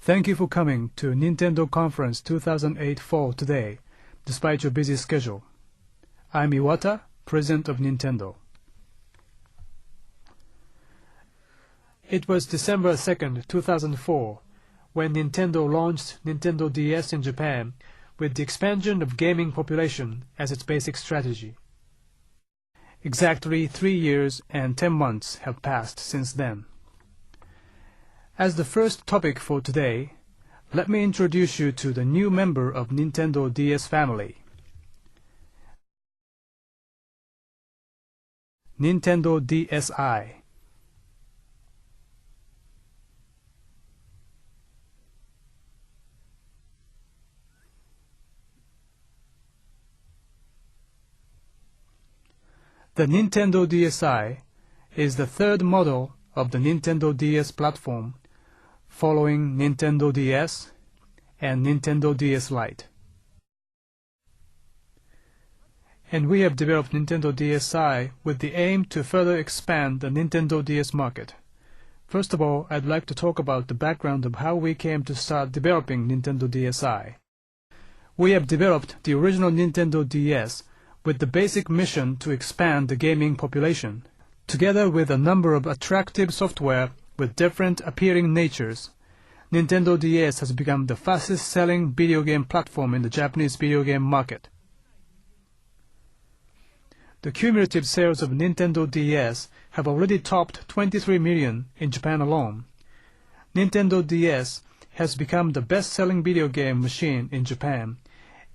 Thank you for coming to Nintendo Conference 2008 Fall today, despite your busy schedule. I'm Iwata, President of Nintendo. It was December 2nd, 2004, when Nintendo launched Nintendo DS in Japan with the expansion of gaming population as its basic strategy. Exactly 3 years and 10 months have passed since then. As the first topic for today, let me introduce you to the new member of Nintendo DS family, Nintendo DSi. The Nintendo DSi is the third model of the Nintendo DS platform, following Nintendo DS and Nintendo DS Lite. And we have developed Nintendo DSi with the aim to further expand the Nintendo DS market. First of all, I'd like to talk about the background of how we came to start developing Nintendo DSi. We have developed the original Nintendo DS with the basic mission to expand the gaming population. Together with a number of attractive software with different appealing natures, Nintendo DS has become the fastest-selling video game platform in the Japanese video game market. The cumulative sales of Nintendo DS have already topped 23 million in Japan alone. Nintendo DS has become the best-selling video game machine in Japan,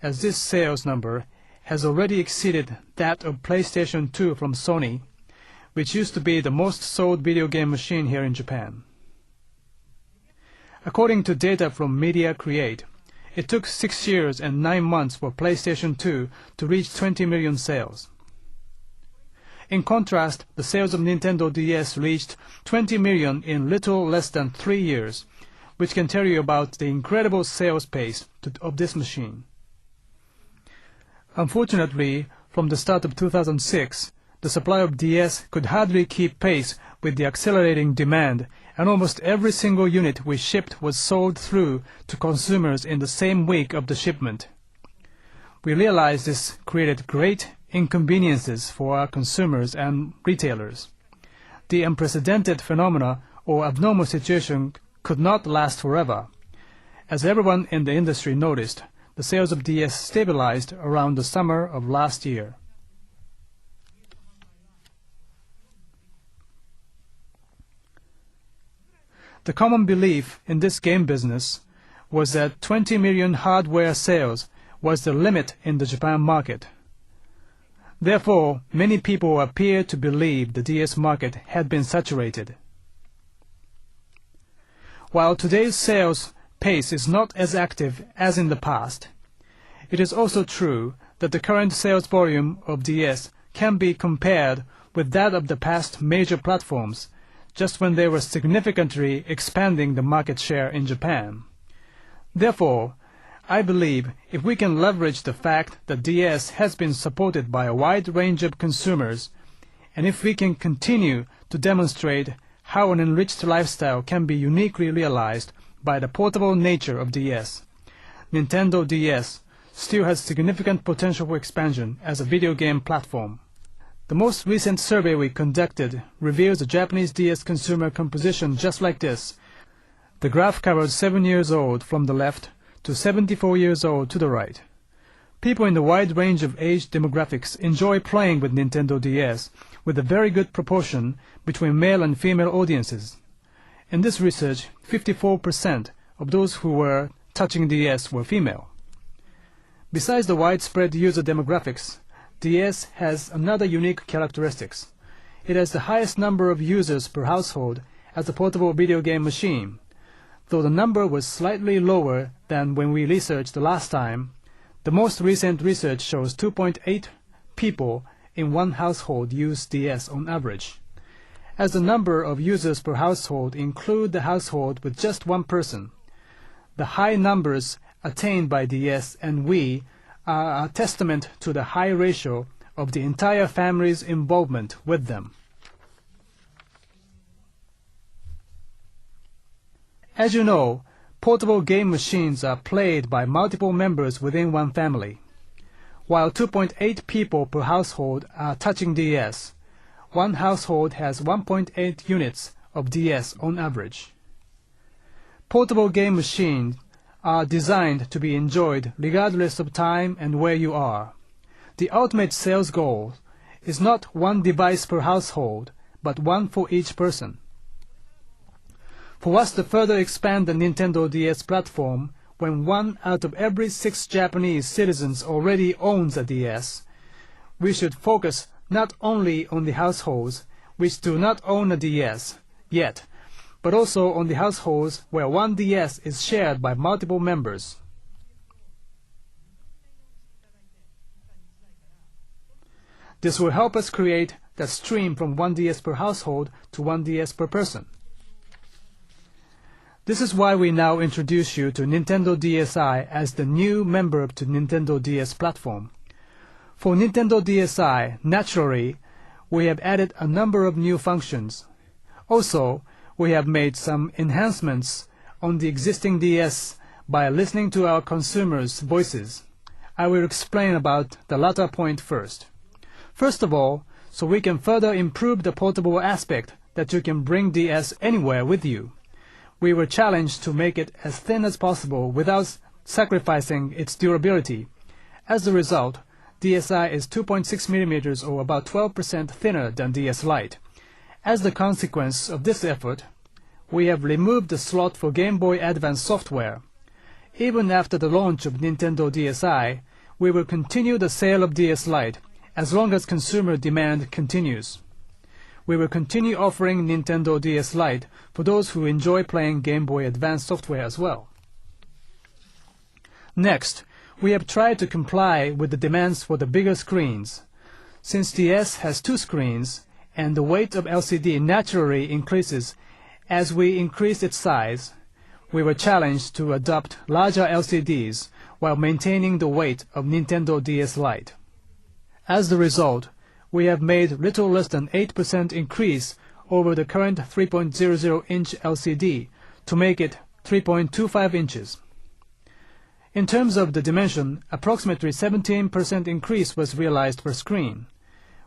as this sales number has already exceeded that of PlayStation 2 from Sony, which used to be the most sold video game machine here in Japan. According to data from Media Create, it took 6 years and 9 months for PlayStation 2 to reach 20 million sales. In contrast, the sales of Nintendo DS reached 20 million in little less than 3 years, which can tell you about the incredible sales pace of this machine. Unfortunately, from the start of 2006, the supply of DS could hardly keep pace with the accelerating demand, and almost every single unit we shipped was sold through to consumers in the same week of the shipment. We realized this created great inconveniences for our consumers and retailers. The unprecedented phenomena or abnormal situation could not last forever. As everyone in the industry noticed, the sales of DS stabilized around the summer of last year. The common belief in this game business was that 20 million hardware sales was the limit in the Japan market. Therefore, many people appeared to believe the DS market had been saturated. While today's sales pace is not as active as in the past, it is also true that the current sales volume of DS can be compared with that of the past major platforms, just when they were significantly expanding the market share in Japan. Therefore, I believe if we can leverage the fact that DS has been supported by a wide range of consumers, and if we can continue to demonstrate how an enriched lifestyle can be uniquely realized by the portable nature of DS, Nintendo DS still has significant potential for expansion as a video game platform. The most recent survey we conducted reveals the Japanese DS consumer composition just like this. The graph covers 7 years old from the left to 74 years old to the right. People in a wide range of age demographics enjoy playing with Nintendo DS, with a very good proportion between male and female audiences. In this research, 54% of those who were touching DS were female. Besides the widespread user demographics, DS has another unique characteristics. It has the highest number of users per household as a portable video game machine. Though the number was slightly lower than when we researched the last time, the most recent research shows 2.8 people in one household use DS on average. As the number of users per household include the household with just one person, the high numbers attained by DS and Wii are a testament to the high ratio of the entire family's involvement with them. As you know, portable game machines are played by multiple members within one family. While 2.8 people per household are touching DS, one household has 1.8 units of DS on average. Portable game machines are designed to be enjoyed regardless of time and where you are. The ultimate sales goal is not one device per household, but one for each person. For us to further expand the Nintendo DS platform, when 1 out of every 6 Japanese citizens already owns a DS, we should focus not only on the households which do not own a DS yet, but also on the households where one DS is shared by multiple members. This will help us create the stream from 1 DS per household to 1 DS per person. This is why we now introduce you to Nintendo DSi as the new member to Nintendo DS platform. For Nintendo DSi, naturally, we have added a number of new functions. Also, we have made some enhancements on the existing DS by listening to our consumers' voices. I will explain about the latter point first. First of all, so we can further improve the portable aspect that you can bring DS anywhere with you, we were challenged to make it as thin as possible without sacrificing its durability. As a result, DSi is 2.6 mm or about 12% thinner than DS Lite. As the consequence of this effort, we have removed the slot for Game Boy Advance software. Even after the launch of Nintendo DSi, we will continue the sale of DS Lite as long as consumer demand continues. We will continue offering Nintendo DS Lite for those who enjoy playing Game Boy Advance software as well. Next, we have tried to comply with the demands for the bigger screens. Since DS has 2 screens, and the weight of LCD naturally increases as we increase its size, we were challenged to adopt larger LCDs while maintaining the weight of Nintendo DS Lite. As the result, we have made little less than 8% increase over the current 3.00-inch LCD to make it 3.25 inches. In terms of the dimension, approximately 17% increase was realized per screen.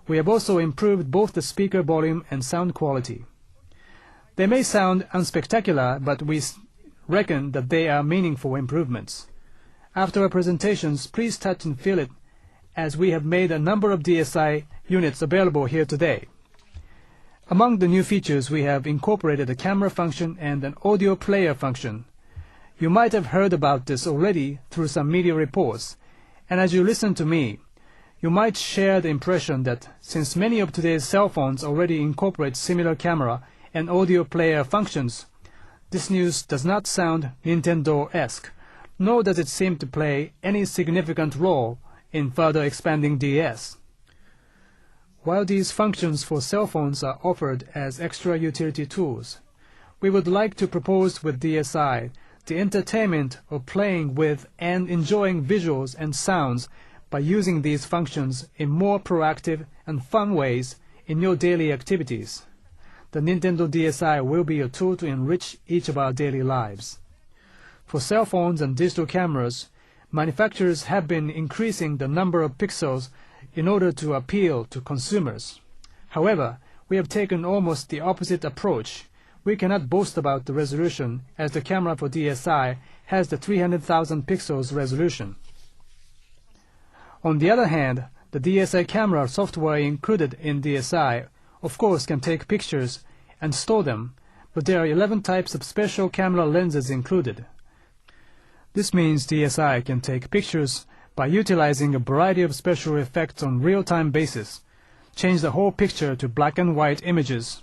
We have also improved both the speaker volume and sound quality. They may sound unspectacular, but we reckon that they are meaningful improvements. After our presentations, please touch and feel it, as we have made a number of DSi units available here today. Among the new features, we have incorporated a camera function and an audio player function. You might have heard about this already through some media reports, and as you listen to me, you might share the impression that since many of today's cell phones already incorporate similar camera and audio player functions, this news does not sound Nintendo-esque, nor does it seem to play any significant role in further expanding DS. While these functions for cell phones are offered as extra utility tools, we would like to propose with DSi the entertainment of playing with and enjoying visuals and sounds by using these functions in more proactive and fun ways in your daily activities. The Nintendo DSi will be a tool to enrich each of our daily lives. For cell phones and digital cameras, manufacturers have been increasing the number of pixels in order to appeal to consumers. However, we have taken almost the opposite approach. We cannot boast about the resolution, as the camera for DSi has the 300,000 pixels resolution. On the other hand, the DSi camera software included in DSi, of course, can take pictures and store them, but there are 11 types of special camera lenses included. This means DSi can take pictures by utilizing a variety of special effects on real-time basis, change the whole picture to black and white images,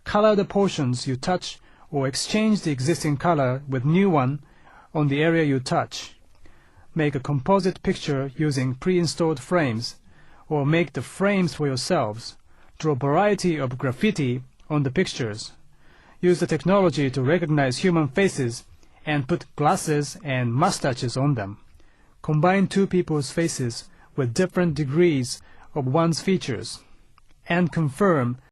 color the portions you touch, or exchange the existing color with new one on the area you touch, make a composite picture using pre-installed frames, or make the frames for yourselves, draw a variety of graffiti on the pictures, use the technology to recognize human faces, and put glasses and mustaches on them. Combine 2 people's faces with different degrees of one's features, and confirm